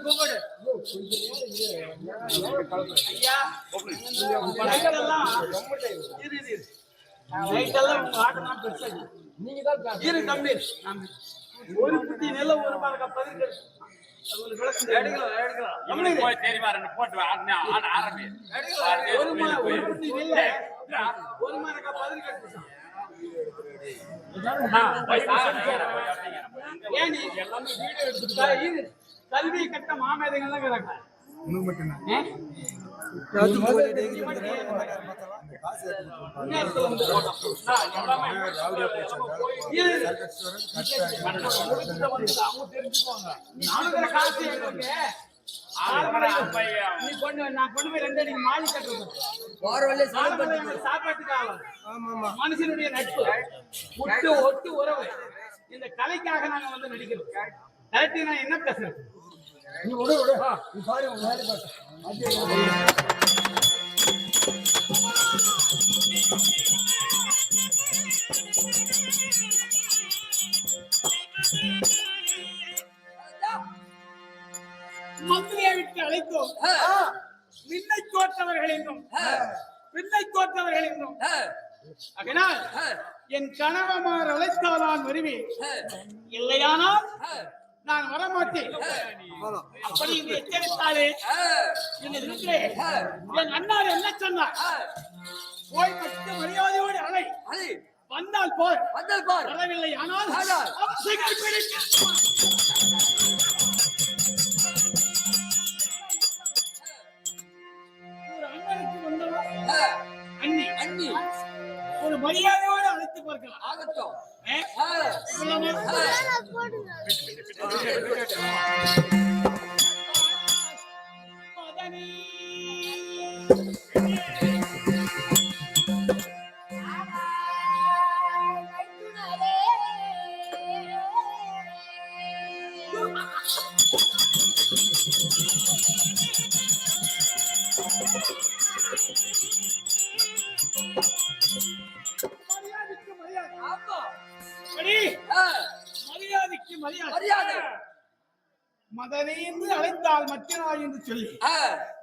கூப்பிடு ஐயா நைட்டெல்லாம் உங்க ஆட்டெல்லாம் பெருசா நீங்க தான் இரு தம்பி ஒரு குட்டி நெல்ல ஒரு பாருங்க பதில் ஒரு குட்டி நெல்ல ஒரு மாரக்கா பதில் கட்டு கல்வி கட்ட மாமேதைகள் நான் கொண்டு போய் 2 அடிக்கு மாலி கட்டுறேன் சாப்பாட்டுக்காக மனுஷனுடைய நட்பு ஒட்டு உறவு இந்த கலைக்காக நாங்க வந்து நடிக்கிறோம். கரெக்ட். நான் என்ன பேசுறேன் நீ விடு நீ பாரு உங்க வேலை பாரு. மந்திரியை விட்டு அழைத்தோம். விண்ணை தோற்றவர்கள் என்றும் விண்ணை தோற்றவர்கள் என்றும் அதனால் என் கணவமார் அழைத்தால் நான் வருவேன், இல்லையானால் நான் வரமாட்டேன். அப்படி இங்கு எச்சரித்தாலே என் அண்ணார் என்ன சொன்னார்? போய் மட்டும் மரியாதையோடு அலை, வந்தால் போர், வரவில்லை ஆனால் அவசியம் பிடிக்கும். அண்ணி ஒரு மரியாதையோடு அழைத்து பார்க்கலாம். ஆகட்டும். மரியாதைக்கு மரியாதை. மதனை என்று அழைத்தால் மத்தியனாய் என்று சொல்லி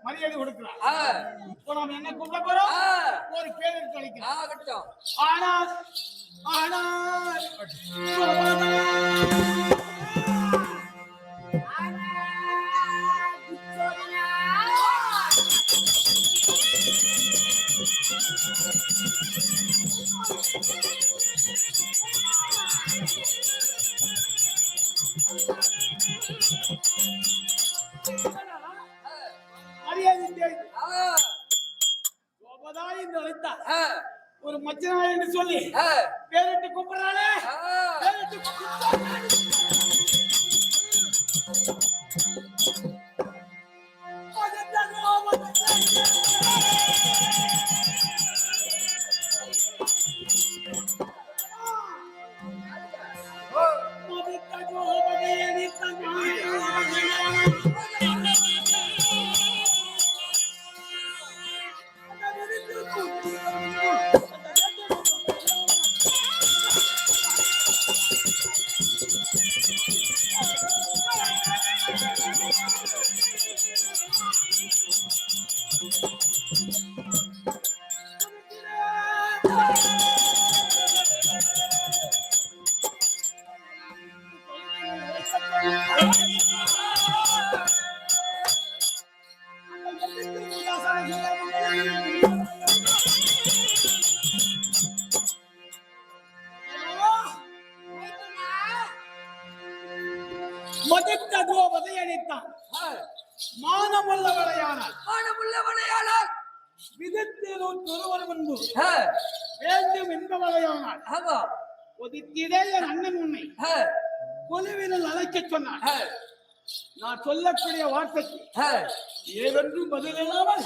மரியாதை கொடுக்கிறார். இப்போ நாம் என்ன கூப்பிட போறோம்? ஒரு பேருக்கு அழைக்கிறோம். ஆனால் கோபதா என்று அழைத்தார். ஒரு மச்சனா என்று சொல்லி பேரிட்டு கூப்பிடுறாளே. பேரிட்டு மதித்ததோ வதையடித்தான். மானமுள்ளவளையானால் விதத்திலோ ஒருவர் முன்பு வேண்டும் என்பவளையானால் ஒதுக்கிடே என் அண்ணன் உன்னை கொலுவினில் அழைக்க சொன்னான். நான் சொல்லக்கூடிய வார்த்தைக்கு ஏதென்றும் பதில் இல்லாமல்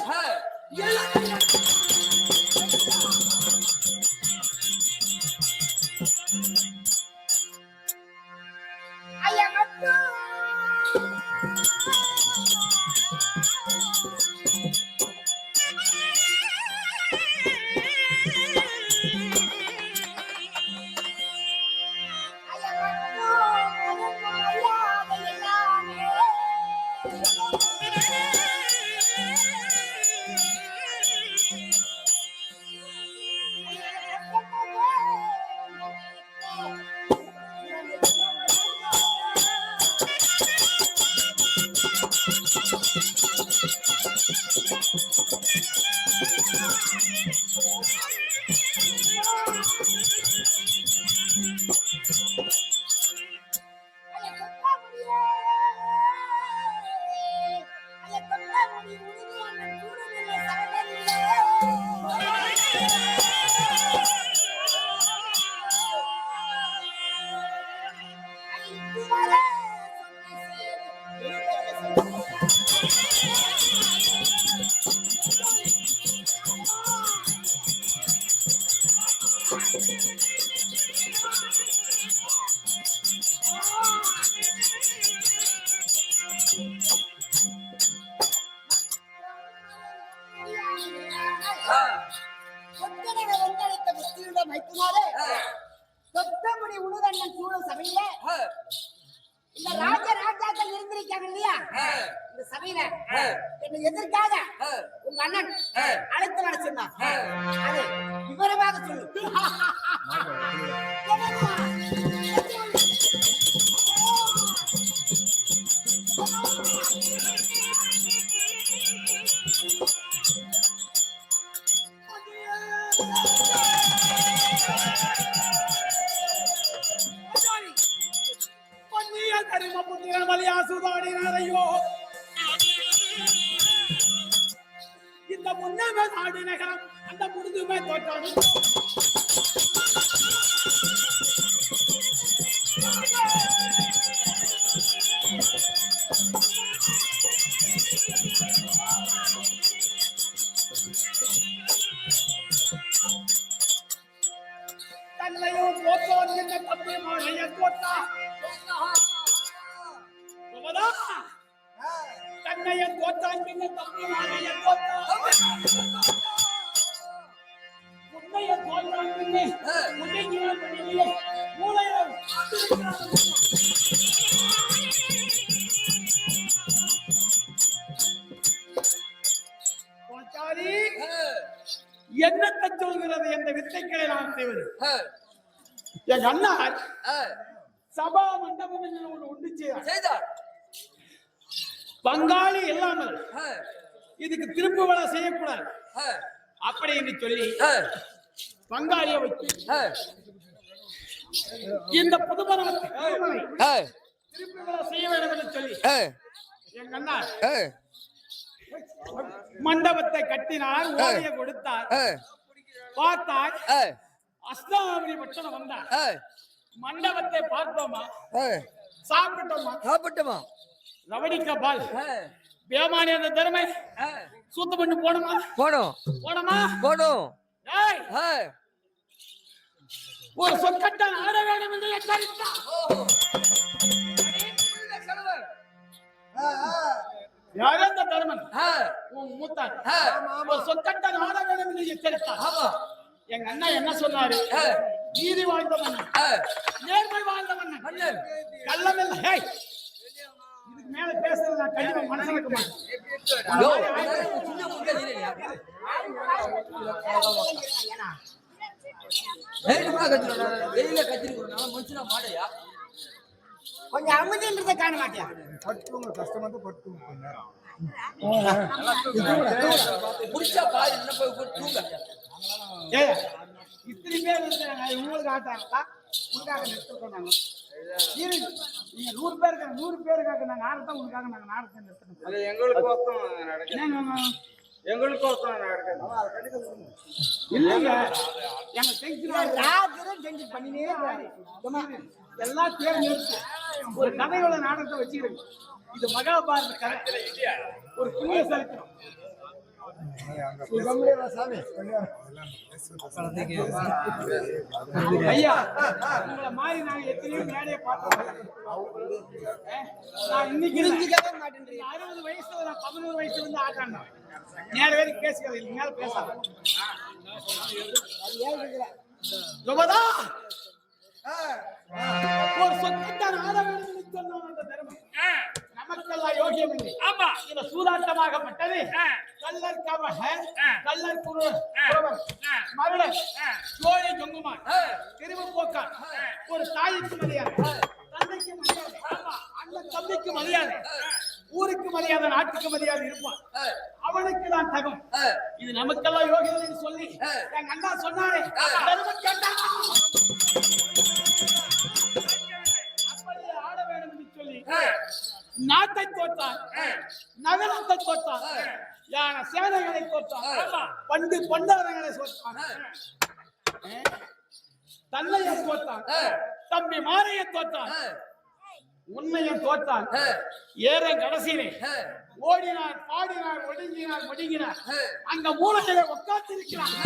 இந்த ராஜாக்கள் இருந்திருக்காங்க இல்லையா இந்த சபையில என்னை எதற்காக உங்க அண்ணன் அழைத்து வர சொன்னார் அது விவரமாக சொல்லு. இந்த முன்னமே நாடு நகரம் அந்த முழுதுமே தோற்றாது. தன்னையும் போற்றோன் என்ற தம்பி மகளைய தோற்றா தன்னைய தோற்றான் என்ற தம்பி மகளைய தோற்றா உன்னைய தோற்றான் என்னை உன்னையினால் பண்ணியே மூளையில் போச்சாரி என்னத்தை சொல்கிறது என்ற வித்தைகளை நான் செய்வது. என் அண்ணார் சபா மண்டபம் என்று ஒன்று உண்டு செய்தார். பங்காளி இல்லாமல் இதுக்கு திரும்ப வேலை செய்யக்கூடாது அப்படி என்று சொல்லி பங்காளியை வச்சு இந்த புதுமணத்தை திரும்ப வேலை செய்ய வேண்டும் என்று சொல்லி எங்க அண்ணார் மண்டபத்தை கட்டினார், ஓலையை கொடுத்தார். பார்த்தார், அஸ்தாபுரி பட்டணம் வந்தார். மண்டபத்தை பார்த்தோமா, சாப்பிட்டோமா, ரவடிக்க பால் பேமானி அந்த திறமை சுத்தம் பண்ணி போனோமா. ஒரு சொற்கட்டால் ஆட வேண்டும் என்று எச்சரித்தார். யாரந்த தர்மன் உன் மூத்தார் ஒரு சொற்கட்டால் ஆட வேண்டும் என்று எச்சரித்தார். எங்க அண்ணா என்ன சொன்னாரு? நீதி வாழ்ந்த மன்னன், நேர்மை வாழ்ந்த மன்னன், கள்ளமில்லை. இதுக்கு மேல பேசுறது நான் கண்டிப்பா மனசுக்கு மாட்டேன். கொஞ்சம் அமைதின்றத காண மாட்டியா? இத்தனை பேர் உங்களுக்கு ஆட்டாங்களா? உங்களுக்காக நிறுத்தம் நாங்க 100 பேருக்கு 100 பேருக்காக நாங்க ஆடத்தான் உங்களுக்காக நாங்க நாடத்தை நிறுத்தணும். இல்லைங்க, எங்க டென்ஷன் பண்ணினே எல்லாம் பேர் நிறுத்து. ஒரு கதையோட நாடகத்தை வச்சுக்கிறேன். இது மகாபாரத கதை, ஒரு புண்ணிய சரித்திரம். ஐயா, உங்களை மாதிரி நாங்க எத்தனையோ மேடையை பார்த்தோம். நான் இன்னைக்கு 60 வயசுல நான் 11 வயசுல இருந்து ஆட்டாண்டேன். நேர வரைக்கும் பேசுகிறது இல்லை, மேல பேசாத. ஒரு சொற்கட்டால் ஆட வேண்டும் என்று சொன்னான் அந்த தர்மம். நமக்கெல்லாம் யோகியம் இல்லை. ஆமா, இந்த சூதாட்டமாகப்பட்டது கள்ளர் கவக, கள்ளர் குருவன், மருளன், சோழை தொங்குமான், திரும்ப போக்கான். ஒரு தாய்க்கு மரியாதை, தந்தைக்கு மரியாதை, அண்ணன் தம்பிக்கு மரியாதை, ஊருக்கு மரியாதை, நாட்டுக்கு மரியாதை இருப்பான். அவனுக்கு தான் தகம். இது நமக்கெல்லாம் யோகியம் சொல்லி எங்க அண்ணா சொன்னாரே, தர்மம் கேட்டாங்க. அப்படியே ஆட வேண்டும் என்று சொல்லி நாட்டை தோற்றான், நகரத்தை தோற்றான், யான சேனைகளை தோற்றான், பண்டு பொண்டாரங்களை தோற்றான், தன்னையை தோற்றான், தம்பி மாரையை தோற்றான், உண்மையும் தோற்றான். ஏற கடைசியிலே ஓடினார், பாடினார், ஒடுங்கினார். அங்க மூலத்திலே உட்கார்ந்திருக்கிறான்.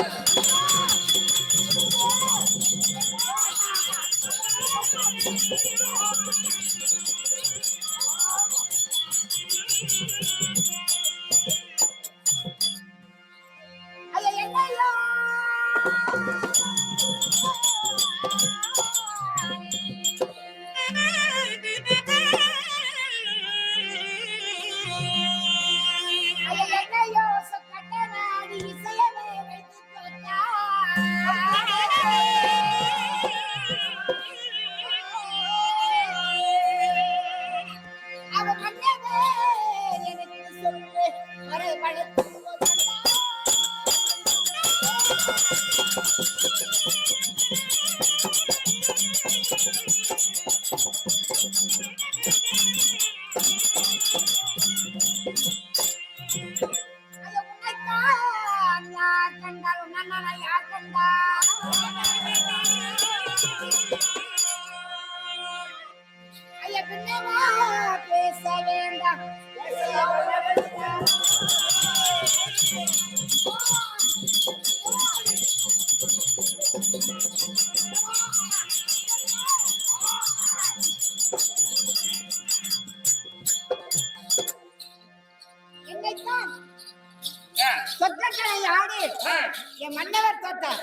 என் மன்னவர் தோத்தார்.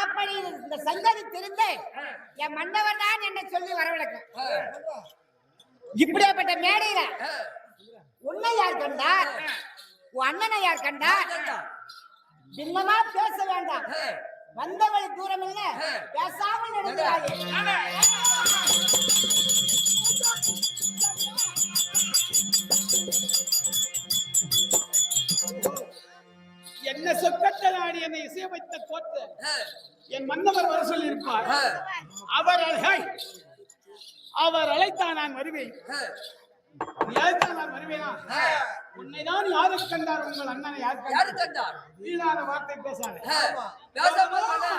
அப்படி இந்த சங்கதி தெரிந்து என் மன்னவர் தான் என்ன சொல்லி வரவழைக்க. இப்படியாப்பட்ட மேடையில உன்னை யார் கண்டார்? உன் அண்ணனை யார் கண்டார்? பின்னமா பேச வேண்டாம். வந்தவழி தூரம் இல்ல, பேசாமல் நடந்தாயே. என்ன சொற்கட்ட நாடி என்னை இசையமைத்த கோட்டு என் மன்னவர் வர சொல்லி இருப்பார். அவர் அழைத்தா நான் வருவேன். நீ அழைத்தா நான் வருவேனா? உன்னைதான் யாரு கண்டார்? உங்கள் அண்ணனை யார் யாரு கண்டார்? கண்டார்? வீணான வார்த்தை பேசாத. பேசாம தானே?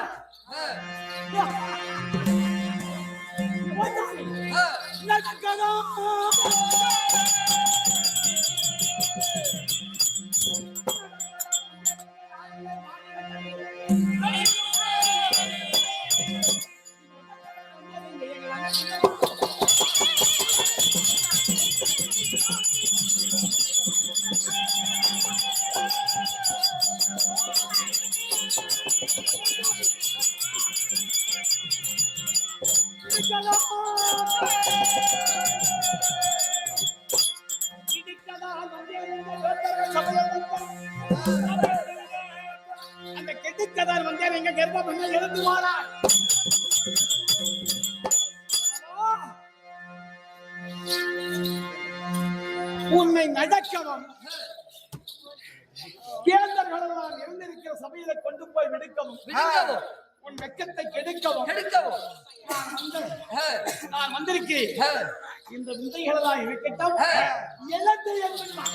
அந்த கெடுக்கதார் வந்தார், எங்க கர்ப்பம் என்ன எழுந்து வாரா. உன்னை நடக்கவும் கேந்தர்களெல்லாம் இருந்திருக்கிற சபையில கொண்டு போய் விடுக்கவும், உன் வெக்கத்தை கெடுக்கவும் நான் வந்திருக்கேன். இந்த விந்தைகளெல்லாம் இருக்கட்டும். எழுந்து என்பதுமா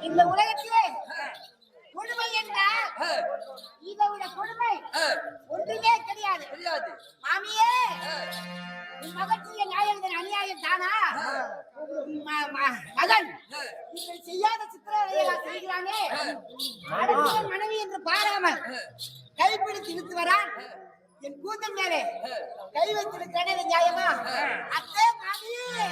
இந்த உலகத்திலே கொடுமை என்ன? இதை விட கொடுமை ஒன்றுமே கிடையாது. மாமியே, உன் மகனுடைய நியாயம் அநியாயம் தானா? மகன் இப்படி செய்யாத சித்திரவதையை செய்கிறானே, அடுத்த மனைவி என்று பாராமல் கைப்பிடித்து இழுத்து வரான். என் கூந்தல் மேலே கை வைத்திருக்கிறேன், நியாயமா? அத்தே மாமியே,